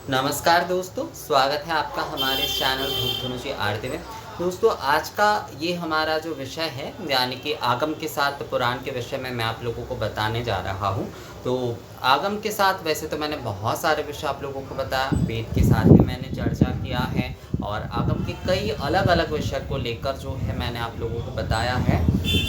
नमस्कार दोस्तों, स्वागत है आपका हमारे इस चैनल धूप धनुषी आरती में। दोस्तों, आज का ये हमारा जो विषय है यानी कि आगम के साथ पुराण के विषय में मैं आप लोगों को बताने जा रहा हूँ। तो आगम के साथ वैसे तो मैंने बहुत सारे विषय आप लोगों को बताया, वेद के साथ भी मैंने चर्चा किया है और आगम के कई अलग-अलग विषय को लेकर जो है मैंने आप लोगों को बताया है।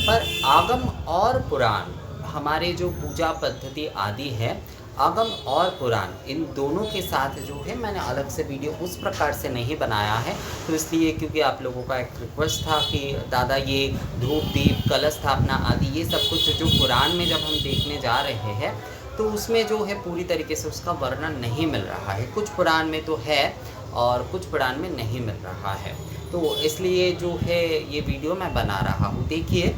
पर आगम और पुराण हमारे जो पूजा पद्धति आदि है, आगम और पुराण इन दोनों के साथ जो है मैंने अलग से वीडियो उस प्रकार से नहीं बनाया है। तो इसलिए क्योंकि आप लोगों का एक रिक्वेस्ट था कि दादा ये धूप दीप कलश स्थापना आदि ये सब कुछ जो पुराण में जब हम देखने जा रहे हैं तो उसमें जो है पूरी तरीके से उसका वर्णन नहीं मिल रहा है। कुछ पुराण में तो है और कुछ पुराण में नहीं मिल रहा है, तो इसलिए जो है ये वीडियो मैं बना रहा हूँ। देखिए,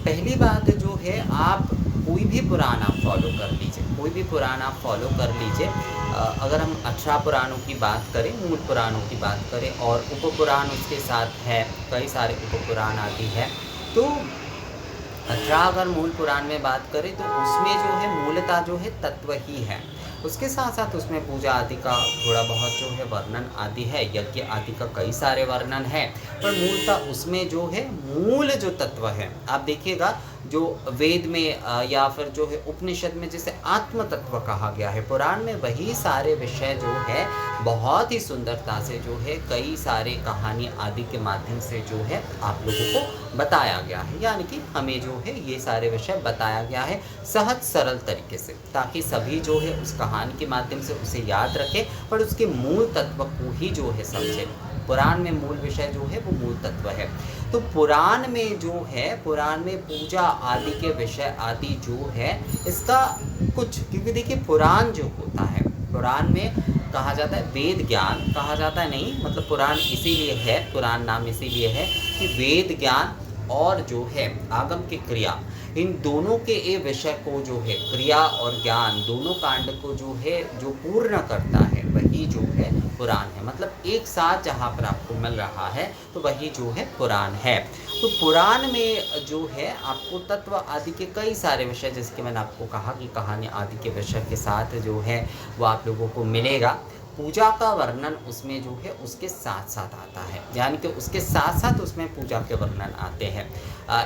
पहली बात जो है, आप कोई भी पुराण आप फॉलो कर लीजिए, कोई भी पुराण आप फॉलो कर लीजिए। अगर हम 18 पुराणों की बात करें, मूल पुराणों की बात करें और उपपुराण उसके साथ है, कई सारे उपपुराण आदि है। तो 18 अगर मूल पुराण में बात करें तो उसमें जो है मूलतः जो है तत्व ही है। उसके साथ साथ उसमें पूजा आदि का थोड़ा बहुत जो है वर्णन आदि है, यज्ञ आदि का कई सारे वर्णन है, पर मूलतः उसमें जो है मूल जो तत्व है, आप देखिएगा जो वेद में या फिर जो है उपनिषद में जिसे आत्म तत्व कहा गया है, पुराण में वही सारे विषय जो है बहुत ही सुंदरता से जो है कई सारे कहानी आदि के माध्यम से जो है आप लोगों को बताया गया है। यानी कि हमें जो है ये सारे विषय बताया गया है सहज सरल तरीके से, ताकि सभी जो है उस कहानी के माध्यम से उसे याद रखें पर उसके मूल तत्व को ही जो है समझे। पुराण में मूल विषय जो है वो मूल तत्व है। तो पुराण में जो है, पुराण में पूजा आदि के विषय आदि जो है इसका कुछ, क्योंकि देखिए पुराण जो होता है, पुराण में कहा जाता है वेद ज्ञान, कहा जाता है नहीं, मतलब पुराण इसीलिए है, पुराण नाम इसीलिए है कि वेद ज्ञान और जो है आगम की क्रिया, इन दोनों के ये विषय को जो है क्रिया और ज्ञान दोनों कांड को जो है जो पूर्ण करता है वही जो है पुराण है। मतलब एक साथ जहाँ पर आपको मिल रहा है तो वही जो है पुराण है। तो पुराण में जो है आपको तत्व आदि के कई सारे विषय, जैसे कि मैंने आपको कहा कि कहानी आदि के विषय के साथ जो है वो आप लोगों को मिलेगा। पूजा का वर्णन उसमें जो है उसके साथ साथ आता है, यानी कि उसके साथ साथ उसमें पूजा के वर्णन आते हैं।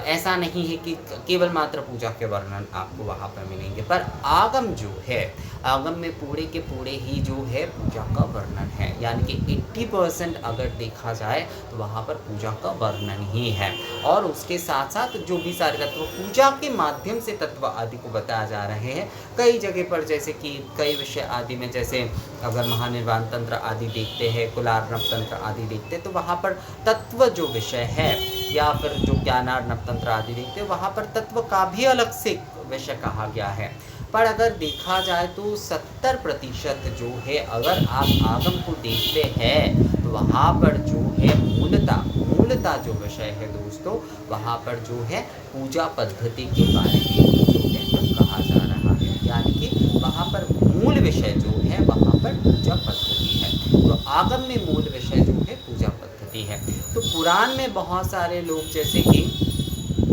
ऐसा नहीं है कि केवल मात्र पूजा के वर्णन आपको वहाँ पर मिलेंगे, पर आगम जो है, आगम में पूरे के पूरे ही जो है पूजा का वर्णन है। यानी कि 80% अगर देखा जाए तो वहाँ पर पूजा का वर्णन ही है और उसके साथ साथ जो भी सारे तत्व पूजा के माध्यम से तत्व आदि को बताया जा रहे हैं कई जगह पर, जैसे कि कई विषय आदि में, जैसे अगर महानिर्वाण तंत्र आदि देखते हैं, कुलार्णव तंत्र आदि देखते हैं तो वहाँ पर तत्व जो विषय है, या फिर जो ज्ञानार्णव तंत्र आदि देखते हैं वहाँ पर तत्व का भी अलग से विषय कहा गया है। पर अगर देखा जाए तो 70% जो है अगर आप आगम को देखते हैं तो वहाँ पर जो है मूलतः जो विषय है दोस्तों, वहाँ पर जो है पूजा पद्धति के बारे में जो है कहा जा रहा है। यानी कि वहाँ पर मूल विषय जो है वहाँ पर पूजा पद्धति है। तो आगम में मूल विषय जो है पूजा पद्धति है। तो पुराण में बहुत सारे लोग, जैसे कि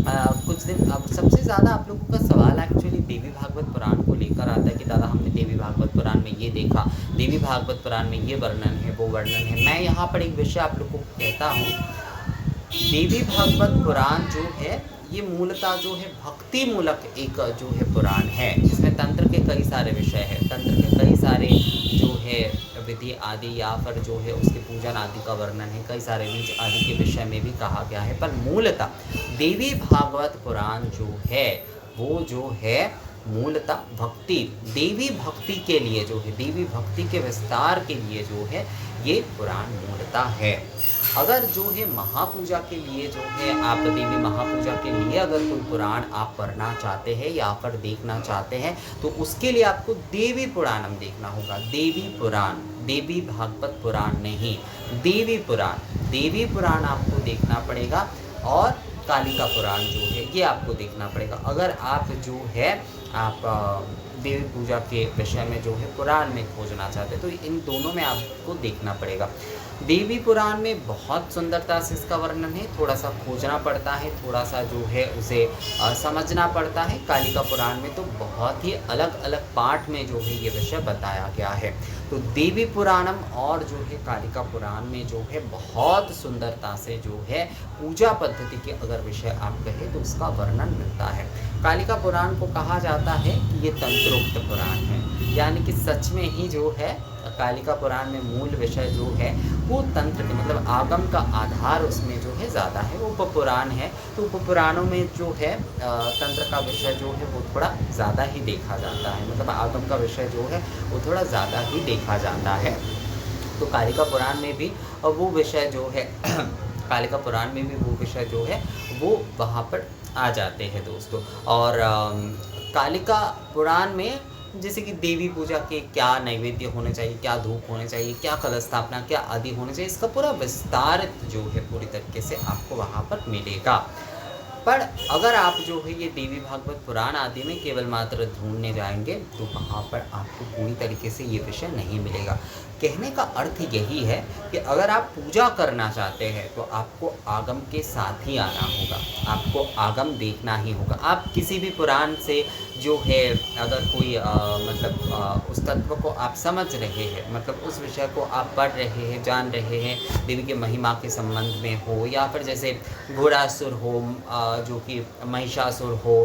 कुछ दिन, अब सबसे ज़्यादा आप लोगों का सवाल एक्चुअली देवी भागवत पुराण को लेकर आता है कि दादा हमने देवी भागवत पुराण में ये देखा, देवी भागवत पुराण में ये वर्णन है, वो वर्णन है। मैं यहाँ पर एक विषय आप लोगों को कहता हूँ, देवी भागवत पुराण जो है ये मूलतः जो है भक्ति मूलक एक जो है पुराण है, जिसमें तंत्र के कई सारे विषय है, तंत्र के कई सारे जो है विधि आदि या फिर जो है उसके पूजन आदि का वर्णन है, कई सारे बीज आदि के विषय में भी कहा गया है। पर मूलतः देवी भागवत पुराण जो है वो जो है मूलतः भक्ति, देवी भक्ति के लिए जो है, देवी भक्ति के विस्तार के लिए जो है ये पुराण मूलतः है। अगर जो है महापूजा के लिए जो है, आप देवी महापूजा के लिए अगर कोई पुराण आप पढ़ना चाहते हैं या फिर देखना चाहते हैं तो उसके लिए आपको देवी पुराणम देखना होगा। देवी पुराण, देवी भागवत पुराण नहीं, देवी पुराण आपको देखना पड़ेगा और कालिका पुराण जो है ये आपको देखना पड़ेगा। अगर आप जो है आप देवी पूजा के विषय में जो है पुराण में खोजना चाहते हैं तो इन दोनों में आपको देखना पड़ेगा। देवी पुराण में बहुत सुंदरता से इसका वर्णन है, थोड़ा-सा खोजना पड़ता है, थोड़ा-सा जो है उसे समझना पड़ता है। कालिका पुराण में तो बहुत ही अलग-अलग पार्ट में जो है ये विषय बताया गया है। तो देवी पुराणम और जो है कालिका पुराण में जो है बहुत सुंदरता से जो है पूजा पद्धति के अगर विषय आप कहें तो उसका वर्णन मिलता है। कालिका पुराण को कहा जाता है कि ये तंत्रोक्त पुराण है, यानी कि सच में ही जो है कालिका पुराण में मूल विषय जो है वो तंत्र के मतलब आगम का आधार उसमें जो है ज़्यादा है। वो उपपुराण है, तो उपपुराणों में जो है तंत्र का विषय जो है वो थोड़ा ज़्यादा ही देखा जाता है, मतलब आगम का विषय जो है वो थोड़ा ज़्यादा ही देखा जाता है। तो कालिका पुराण में भी वो विषय जो है कालिका पुराण में भी वो विषय जो है वो वहाँ पर आ जाते हैं दोस्तों। और कालिका पुराण में जैसे कि देवी पूजा के क्या नैवेद्य होने चाहिए, क्या धूप होने चाहिए, क्या कलश स्थापना, क्या आदि होने चाहिए, इसका पूरा विस्तारित जो है पूरी तरीके से आपको वहाँ पर मिलेगा। पर अगर आप जो है ये देवी भागवत पुराण आदि में केवल मात्र ढूंढने जाएंगे तो वहाँ पर आपको पूरी तरीके से ये विषय नहीं मिलेगा। कहने का अर्थ यही है कि अगर आप पूजा करना चाहते हैं तो आपको आगम के साथ ही आना होगा, आपको आगम देखना ही होगा। आप किसी भी पुराण से जो है अगर कोई उस तत्व को आप समझ रहे हैं, मतलब उस विषय को आप पढ़ रहे हैं, जान रहे हैं, देवी के महिमा के संबंध में हो, या फिर जैसे घोड़ासुर हो, जो कि महिषासुर हो,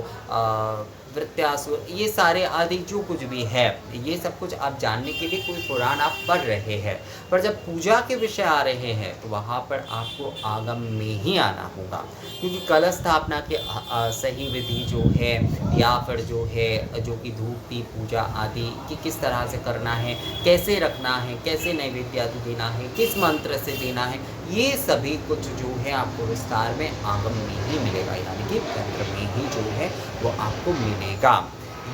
वृत्यासुर, ये सारे आदि जो कुछ भी है, ये सब कुछ आप जानने के लिए कोई पुराण आप पढ़ रहे हैं। पर जब पूजा के विषय आ रहे हैं तो वहाँ पर आपको आगम में ही आना होगा, क्योंकि कलश स्थापना के सही विधि जो है, या फिर जो है जो कि धूप दीप पूजा आदि कि किस तरह से करना है, कैसे रखना है, कैसे नैवेद्य आदि देना है, किस मंत्र से देना है, ये सभी कुछ जो है आपको विस्तार में आगम में ही मिलेगा, यानी कि तंत्र में ही जो है वो आपको मिलेगा।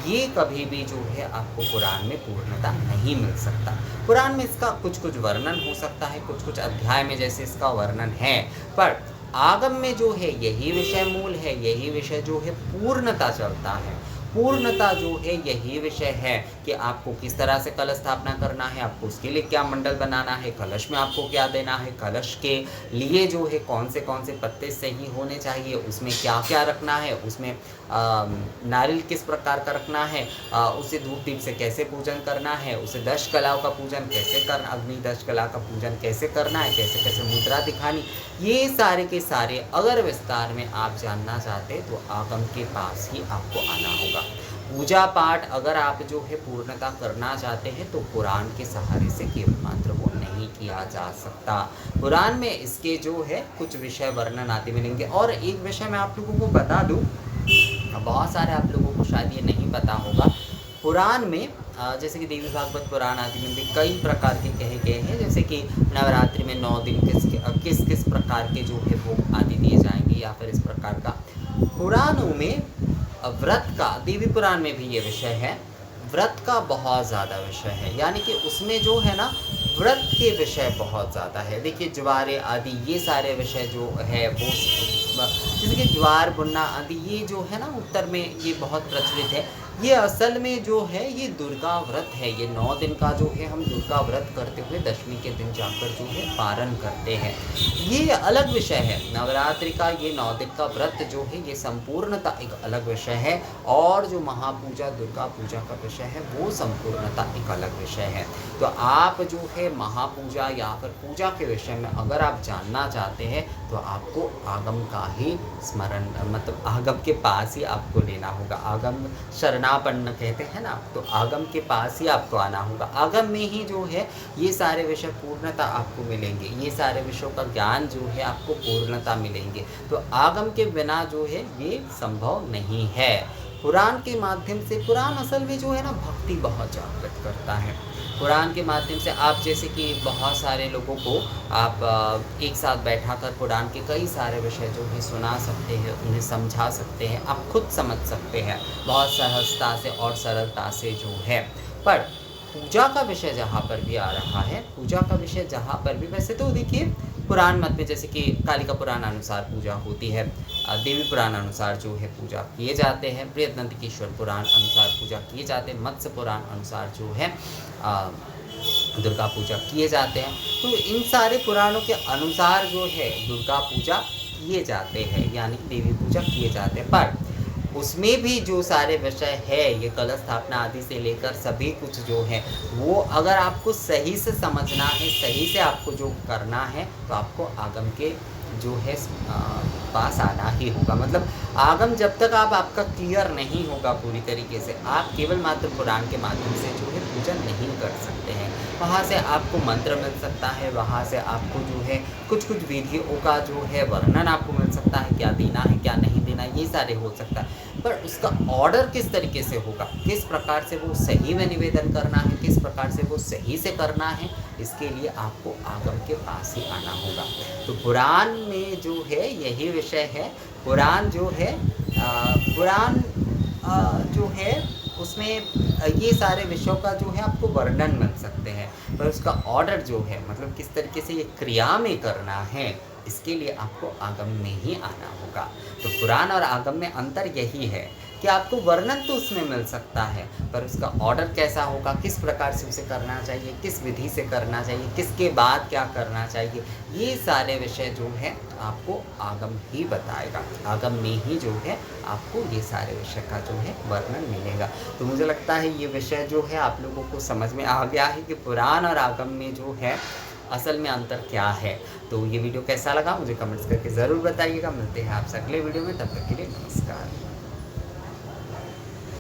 ये कभी भी जो है आपको पुराण में पूर्णता नहीं मिल सकता। पुराण में इसका कुछ कुछ वर्णन हो सकता है, कुछ कुछ अध्याय में जैसे इसका वर्णन है, पर आगम में जो है यही विषय मूल है, यही विषय जो है पूर्णता चलता है। पूर्णता जो है यही विषय है कि आपको किस तरह से कलश स्थापना करना है, आपको उसके लिए क्या मंडल बनाना है, कलश में आपको क्या देना है, कलश के लिए जो है कौन से पत्ते सही होने चाहिए, उसमें क्या क्या रखना है, उसमें नारियल किस प्रकार का रखना है, उसे धूप दीप से कैसे पूजन करना है, उसे 10 कलाओं का पूजन कैसे करना, अग्नि 10 कला का पूजन कैसे करना है, कैसे कैसे मुद्रा दिखानी, ये सारे के सारे अगर विस्तार में आप जानना चाहते तो आगम के पास ही आपको आना होगा। पूजा पाठ अगर आप जो है पूर्णता करना चाहते हैं तो पुराण के सहारे से केवल मात्र वो नहीं किया जा सकता। पुराण में इसके जो है कुछ विषय वर्णन आदि मिलेंगे। और एक विषय मैं आप लोगों को बता दूं, बहुत सारे आप लोगों को शायद ये नहीं पता होगा, पुराण में जैसे कि देवी भागवत पुराण आदि में भी कई प्रकार के कहे गए हैं, जैसे कि नवरात्रि में 9 दिन किस प्रकार के जो है भोग आदि दिए जाएंगे, या फिर इस प्रकार का। पुराणों में व्रत का, देवी पुराण में भी ये विषय है, व्रत का बहुत ज़्यादा विषय है, यानी कि उसमें जो है ना व्रत के विषय बहुत ज़्यादा है। देखिए ज्वारे आदि ये सारे विषय जो है वो, जैसे कि ज्वार बुनना आदि ये जो है ना उत्तर में ये बहुत प्रचलित है। ये असल में जो है ये दुर्गा व्रत है। ये 9 दिन का जो है हम दुर्गा व्रत करते हुए दशमी के दिन जाकर जो है पारण करते हैं, ये अलग विषय है। नवरात्रि का ये 9 दिन का व्रत जो है ये संपूर्णता एक अलग विषय है, और जो महापूजा दुर्गा पूजा का विषय है वो संपूर्णता एक अलग विषय है। तो आप जो है महापूजा या फिर पूजा के विषय में अगर आप जानना चाहते हैं तो आपको आगम का ही स्मरण, मतलब आगम के पास ही आपको लेना होगा। आगम शरणापन्न कहते हैं ना, तो आगम के पास ही आपको आना होगा। आगम में ही जो है ये सारे विषय पूर्णता आपको मिलेंगे, ये सारे विषयों का ज्ञान जो है आपको पूर्णता मिलेंगे। तो आगम के बिना जो है ये संभव नहीं है। पुराण के माध्यम से, पुराण असल में जो है ना भक्ति बहुत जागृत करता है। पुराण के माध्यम से आप जैसे कि बहुत सारे लोगों को आप एक साथ बैठाकर पुराण के कई सारे विषय जो है सुना सकते हैं, उन्हें समझा सकते हैं, आप खुद समझ सकते हैं बहुत सहजता से और सरलता से जो है। पर पूजा का विषय जहाँ पर भी आ रहा है, पूजा का विषय जहाँ पर भी, वैसे तो देखिए पुराण मत में जैसे कि कालिका पुराण अनुसार पूजा होती है, देवी पुराण अनुसार जो है पूजा किए जाते हैं, बृहदनंदिकेश्वर पुराण अनुसार पूजा किए जाते हैं, मत्स्य पुराण अनुसार जो है दुर्गा पूजा किए जाते हैं। तो इन सारे पुराणों के अनुसार जो है दुर्गा पूजा किए जाते हैं, यानी कि देवी पूजा किए जाते हैं। पर उसमें भी जो सारे विषय है, ये कलश स्थापना आदि से लेकर सभी कुछ जो है, वो अगर आपको सही से समझना है, सही से आपको जो करना है, तो आपको आगम के जो है पास आना ही होगा। मतलब आगम जब तक आपका क्लियर नहीं होगा पूरी तरीके से, आप केवल मात्र पुराण के माध्यम से जो है पूजन नहीं कर सकते हैं। वहाँ से आपको मंत्र मिल सकता है, वहाँ से आपको जो है कुछ विधियों का जो है वर्णन आपको मिल सकता है, क्या देना है क्या नहीं देना, ये सारे हो सकता है। पर उसका ऑर्डर किस तरीके से होगा, किस प्रकार से वो सही में निवेदन करना है, किस प्रकार से वो सही से करना है, इसके लिए आपको आगम के पास ही आना होगा। तो पुराण में जो है यही विषय है। पुराण जो है जो है उसमें ये सारे विषयों का जो है आपको वर्णन मिल सकते हैं, पर उसका ऑर्डर जो है, मतलब किस तरीके से ये क्रिया में करना है, इसके लिए आपको आगम में ही आना होगा। तो पुराण और आगम में अंतर यही है कि आपको वर्णन तो उसमें मिल सकता है, पर उसका ऑर्डर कैसा होगा, किस प्रकार से उसे करना चाहिए, किस विधि से करना चाहिए, किसके बाद क्या करना चाहिए, ये सारे विषय जो है आपको आगम ही बताएगा। आगम में ही जो है आपको ये सारे विषय का जो है वर्णन मिलेगा। तो मुझे लगता है ये विषय जो है आप लोगों को समझ में आ गया है कि पुराण और आगम में जो है असल में अंतर क्या है। तो ये वीडियो कैसा लगा मुझे कमेंट्स करके ज़रूर बताइएगा। मिलते हैं आपसे अगले वीडियो में, तब तक के लिए नमस्कार।